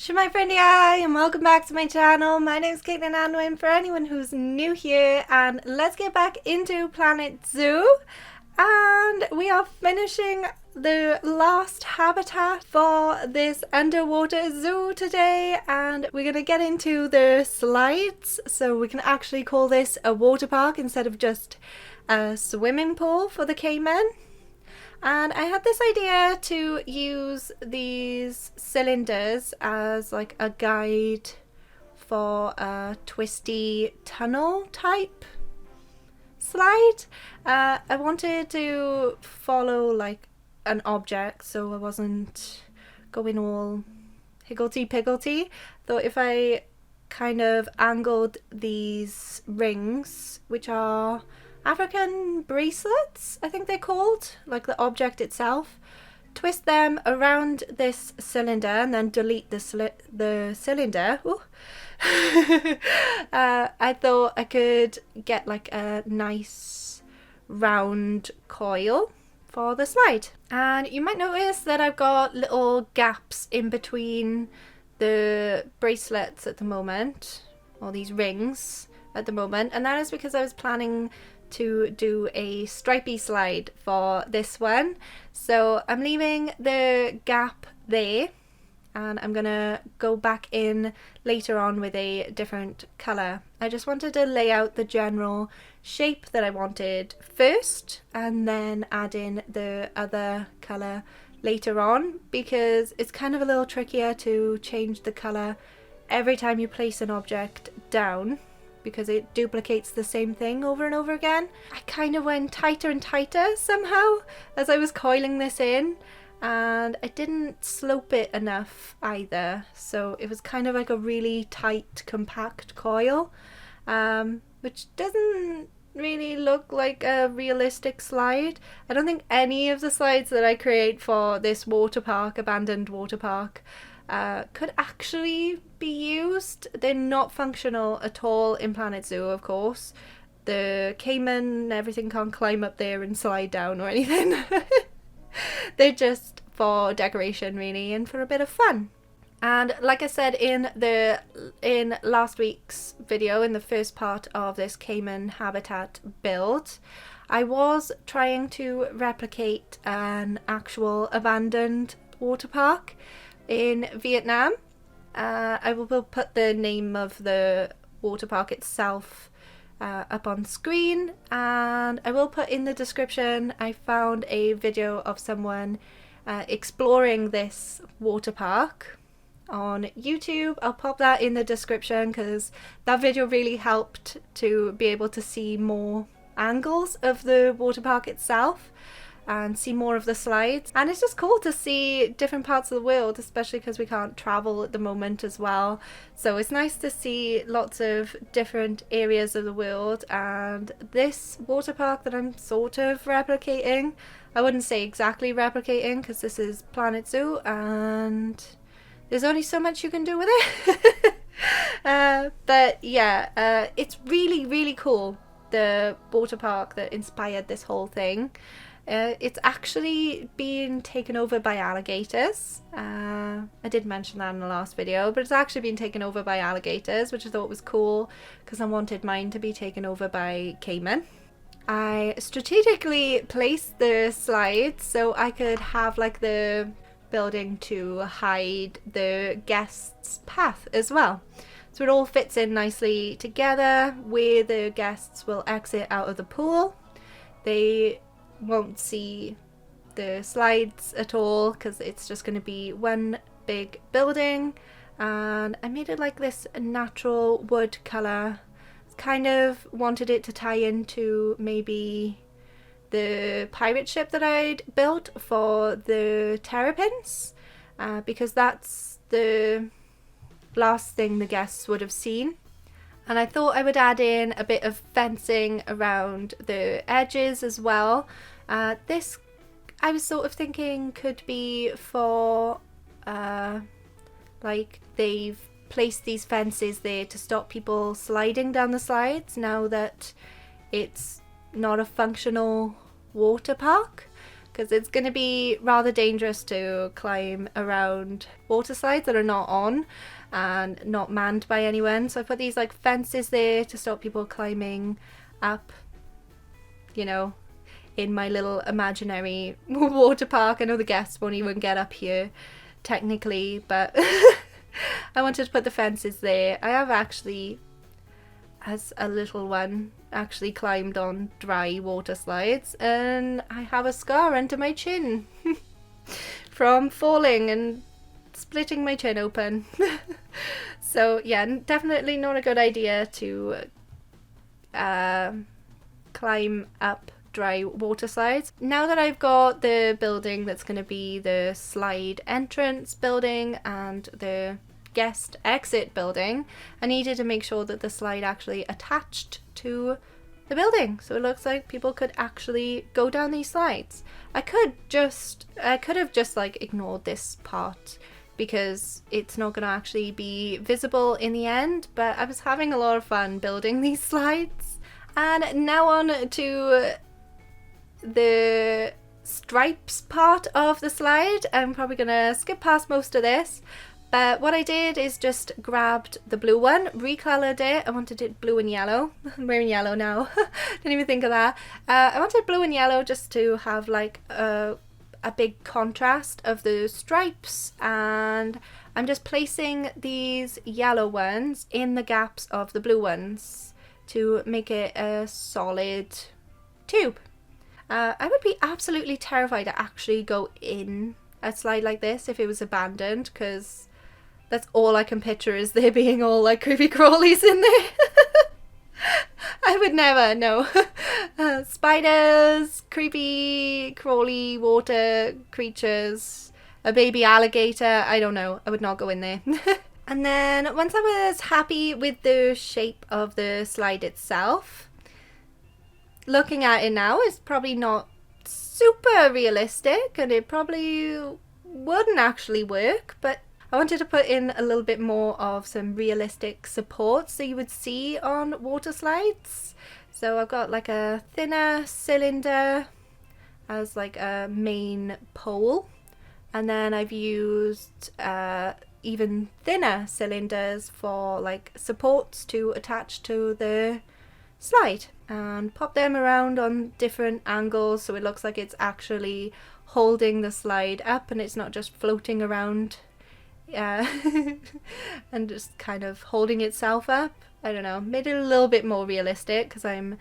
Shemai friendy hi, and welcome back to my channel. My name is CaitlinAnwyn for anyone who's new here, and let's get back into Planet Zoo. And we are finishing the last habitat for this underwater zoo today, and we're going to get into the slides so we can actually call this a water park instead of just a swimming pool for the Caiman. And I had this idea to use these cylinders as like a guide for a twisty tunnel type slide. I wanted to follow like an object so I wasn't going all higgledy-piggledy. Thought if I kind of angled these rings, which are African bracelets, I think they're called, like the object itself, twist them around this cylinder and then delete the cylinder. I thought I could get like a nice round coil for the slide. And you might notice that I've got little gaps in between the bracelets at the moment, or these rings at the moment, and that is because I was planning to do a stripy slide for this one. So I'm leaving the gap there, and I'm gonna go back in later on with a different colour. I just wanted to lay out the general shape that I wanted first and then add in the other colour later on, because it's kind of a little trickier to change the colour every time you place an object down, because it duplicates the same thing over and over again. I kind of went tighter and tighter somehow as I was coiling this in, and I didn't slope it enough either, so it was kind of like a really tight, compact coil, which doesn't really look like a realistic slide. I don't think any of the slides that I create for this water park, abandoned water park, could actually be used. They're not functional at all in Planet Zoo, of course. The Caiman and everything can't climb up there and slide down or anything. They're just for decoration really, and for a bit of fun. And like I said in last week's video, in the first part of this Caiman habitat build, I was trying to replicate an actual abandoned water park in Vietnam. I will put the name of the water park itself up on screen, and I will put in the description. I found a video of someone exploring this water park on YouTube. I'll pop that in the description because that video really helped to be able to see more angles of the water park itself and see more of the slides. And it's just cool to see different parts of the world, especially because we can't travel at the moment as well. So it's nice to see lots of different areas of the world. And this water park that I'm sort of replicating, I wouldn't say exactly replicating because this is Planet Zoo and there's only so much you can do with it. But yeah, it's really, really cool, the water park that inspired this whole thing. It's actually been taken over by alligators. I did mention that in the last video, but it's actually been taken over by alligators, which I thought was cool because I wanted mine to be taken over by Caiman. I strategically placed the slides so I could have like the building to hide the guests' path as well. So it all fits in nicely together where the guests will exit out of the pool. They won't see the slides at all because it's just going to be one big building, and I made it like this natural wood colour. Kind of wanted it to tie into maybe the pirate ship that I'd built for the terrapins, because that's the last thing the guests would have seen. And I thought I would add in a bit of fencing around the edges as well. This, I was sort of thinking, could be for, like, they've placed these fences there to stop people sliding down the slides now that it's not a functional water park. because it's going to be rather dangerous to climb around water slides that are not on and not manned by anyone. So I put these like fences there to stop people climbing up, you know, in my little imaginary water park. I know the guests won't even get up here technically, but I wanted to put the fences there. I have actually, as a little one, actually climbed on dry water slides, and I have a scar under my chin from falling and splitting my chin open. So yeah, definitely not a good idea to climb up dry water slides. Now that I've got the building that's going to be the slide entrance building and the guest exit building, I needed to make sure that the slide actually attached to the building, so it looks like people could actually go down these slides. I could have just like ignored this part because it's not going to actually be visible in the end, but I was having a lot of fun building these slides. And now on to the stripes part of the slide. I'm probably gonna skip past most of this, but what I did is just grabbed the blue one, recolored it. I wanted it blue and yellow. I'm wearing yellow now. Didn't even think of that. I wanted blue and yellow just to have like a big contrast of the stripes, and I'm just placing these yellow ones in the gaps of the blue ones to make it a solid tube. I would be absolutely terrified to actually go in a slide like this if it was abandoned, because that's all I can picture is there being all like creepy crawlies in there. I would never, no. Spiders, creepy crawly water creatures, a baby alligator, I don't know. I would not go in there. And then once I was happy with the shape of the slide itself, looking at it now, it's probably not super realistic and it probably wouldn't actually work, but I wanted to put in a little bit more of some realistic supports that you would see on water slides. So I've got like a thinner cylinder as like a main pole, and then I've used even thinner cylinders for like supports to attach to the slide, and pop them around on different angles so it looks like it's actually holding the slide up and it's not just floating around and just kind of holding itself up. I don't know, made it a little bit more realistic because I'm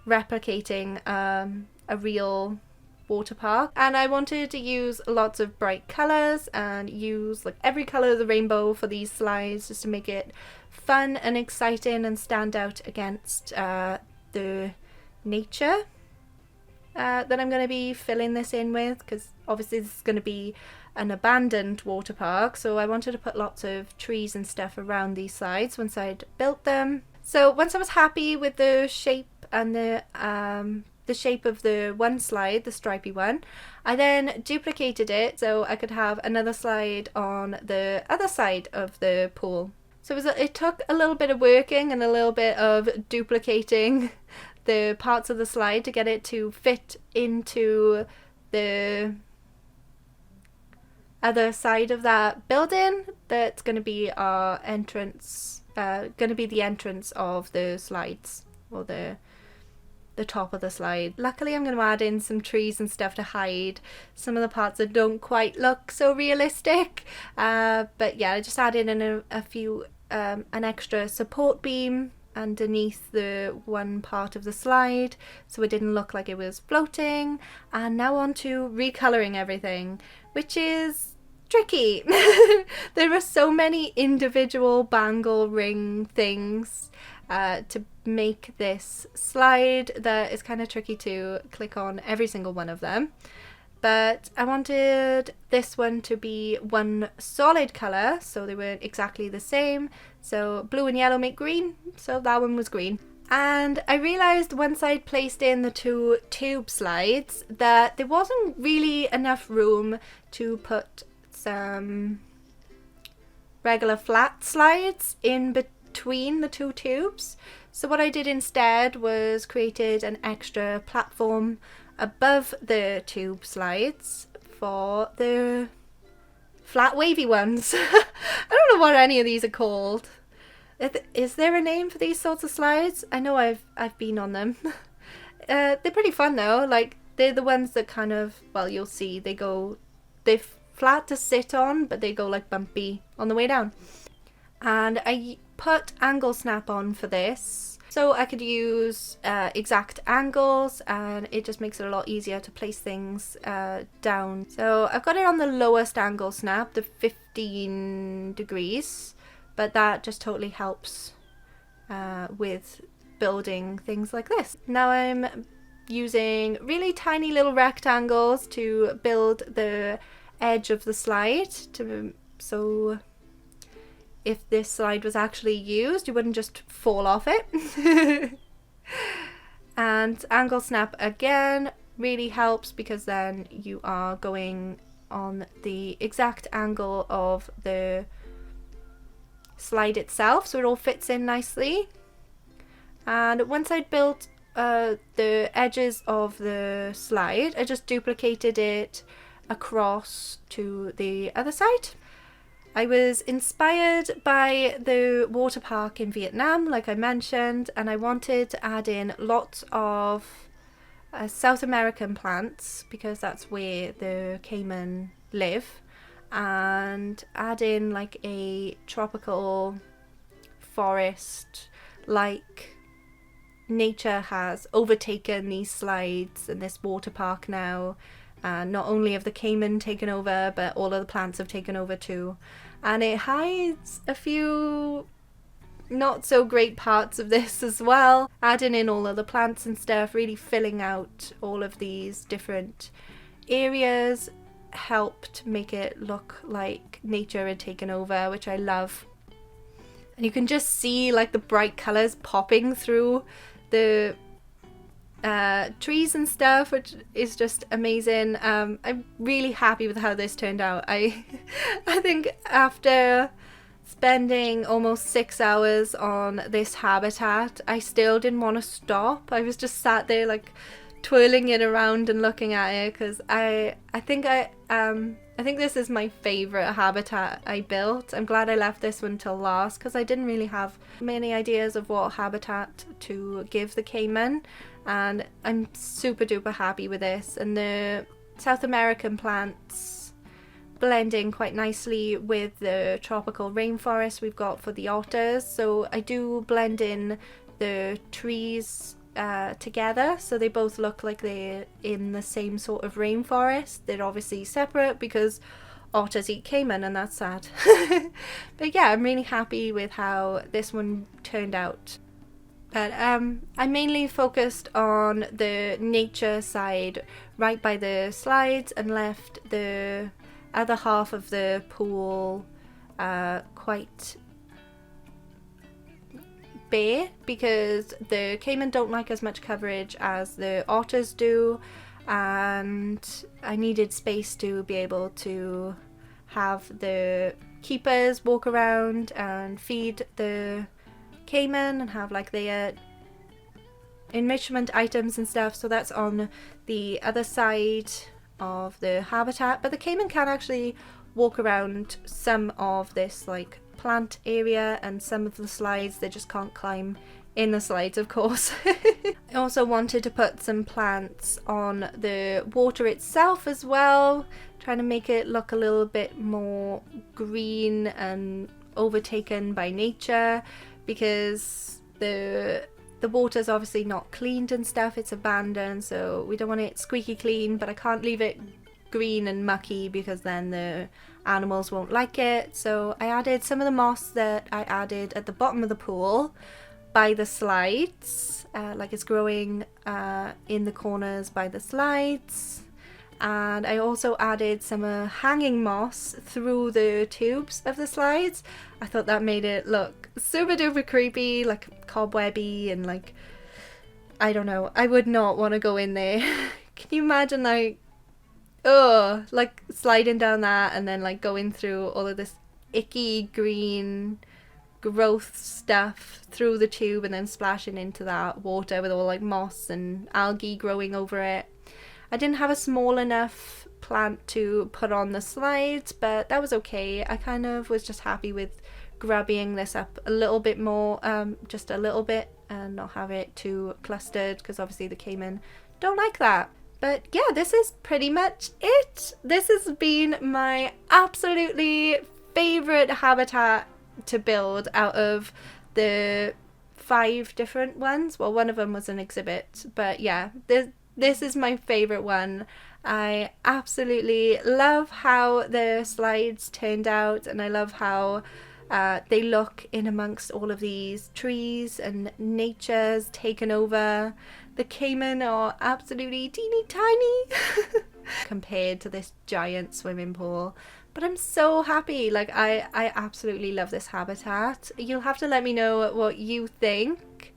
replicating a real water park, and I wanted to use lots of bright colours and use like every colour of the rainbow for these slides just to make it fun and exciting and stand out against the nature that I'm going to be filling this in with, because obviously this is going to be an abandoned water park, so I wanted to put lots of trees and stuff around these slides once I'd built them. So once I was happy with the shape and the shape of the one slide, the stripy one, I then duplicated it so I could have another slide on the other side of the pool. So it took a little bit of working and a little bit of duplicating the parts of the slide to get it to fit into the other side of that building that's going to be our entrance, going to be the entrance of the slides, or the top of the slide. Luckily I'm going to add in some trees and stuff to hide some of the parts that don't quite look so realistic, but yeah, I just added in a few an extra support beam underneath the one part of the slide so it didn't look like it was floating. And now on to recoloring everything, which is tricky. There are so many individual bangle ring things to make this slide that it's kind of tricky to click on every single one of them. But I wanted this one to be one solid colour, so they weren't exactly the same. So blue and yellow make green, so that one was green. And I realised once I'd placed in the two tube slides that there wasn't really enough room to put some regular flat slides in between the two tubes. So what I did instead was created an extra platform above the tube slides for the flat wavy ones. I don't know what any of these are called. Is there a name for these sorts of slides? I know I've been on them. They're pretty fun though. Like, they're the ones that kind of, well, you'll see, they're flat to sit on, but they go like bumpy on the way down. And I put angle snap on for this, so I could use exact angles, and it just makes it a lot easier to place things down. So I've got it on the lowest angle snap, the 15 degrees, but that just totally helps with building things like this. Now I'm using really tiny little rectangles to build the edge of the slide, so if this slide was actually used, you wouldn't just fall off it. And angle snap again really helps, because then you are going on the exact angle of the slide itself, so it all fits in nicely. And once I'd built the edges of the slide, I just duplicated it across to the other side. I was inspired by the water park in Vietnam, like I mentioned, and I wanted to add in lots of South American plants, because that's where the Caiman live, and add in like a tropical forest, like nature has overtaken these slides and this water park now. Not only have the Caiman taken over, but all of the plants have taken over too. And it hides a few not so great parts of this as well. Adding in all of the plants and stuff, really filling out all of these different areas, helped make it look like nature had taken over, which I love. And you can just see like the bright colours popping through the trees and stuff, which is just amazing. I'm really happy with how this turned out. I think after spending almost 6 hours on this habitat, I still didn't want to stop. I was just sat there like twirling it around and looking at it, because I think this is my favorite habitat I built. I'm glad I left this one till last, because I didn't really have many ideas of what habitat to give the Caiman, and I'm super duper happy with this. And the South American plants blend in quite nicely with the tropical rainforest we've got for the otters, so I do blend in the trees together, so they both look like they're in the same sort of rainforest. They're obviously separate because otters eat Caiman, and that's sad. But yeah, I'm really happy with how this one turned out. But I mainly focused on the nature side right by the slides, and left the other half of the pool quite bare, because the Caiman don't like as much coverage as the otters do, and I needed space to be able to have the keepers walk around and feed the Caiman and have like their enrichment items and stuff. So that's on the other side of the habitat, but the Caiman can actually walk around some of this like plant area and some of the slides. They just can't climb in the slides, of course. I also wanted to put some plants on the water itself as well, trying to make it look a little bit more green and overtaken by nature, because the water's obviously not cleaned and stuff, it's abandoned, so we don't want it squeaky clean, but I can't leave it green and mucky because then the animals won't like it. So I added some of the moss that I added at the bottom of the pool by the slides, like it's growing in the corners by the slides. And I also added some hanging moss through the tubes of the slides. I thought that made it look super duper creepy, like cobwebby, and like, I don't know, I would not want to go in there. Can you imagine like, oh, like sliding down that and then like going through all of this icky green growth stuff through the tube and then splashing into that water with all like moss and algae growing over it. I didn't have a small enough plant to put on the slides, but that was okay. I kind of was just happy with grubbying this up a little bit more, just a little bit, and not have it too clustered, because obviously the Caiman don't like that. But yeah, this is pretty much it. This has been my absolutely favourite habitat to build out of the 5 different ones. Well, one of them was an exhibit, but yeah, this is my favourite one. I absolutely love how the slides turned out, and I love how they look in amongst all of these trees and nature's taken over. The Caiman are absolutely teeny tiny compared to this giant swimming pool. But I'm so happy. Like, I absolutely love this habitat. You'll have to let me know what you think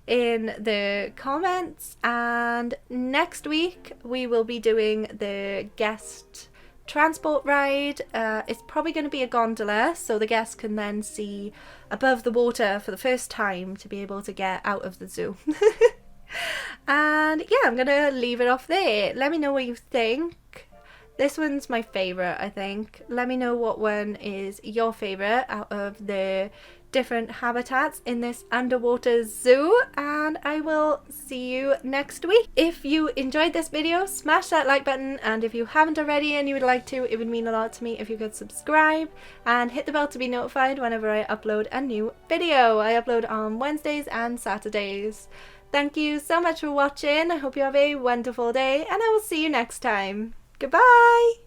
in the comments. And next week we will be doing the guest transport ride. It's probably going to be a gondola, so the guests can then see above the water for the first time to be able to get out of the zoo. And yeah, I'm gonna leave it off there. Let me know what you think. This one's my favourite, I think. Let me know what one is your favourite out of the different habitats in this underwater zoo, and I will see you next week. If you enjoyed this video, smash that like button, and if you haven't already and you would like to, it would mean a lot to me if you could subscribe and hit the bell to be notified whenever I upload a new video. I upload on Wednesdays and Saturdays. Thank you so much for watching. I hope you have a wonderful day, and I will see you next time. Goodbye!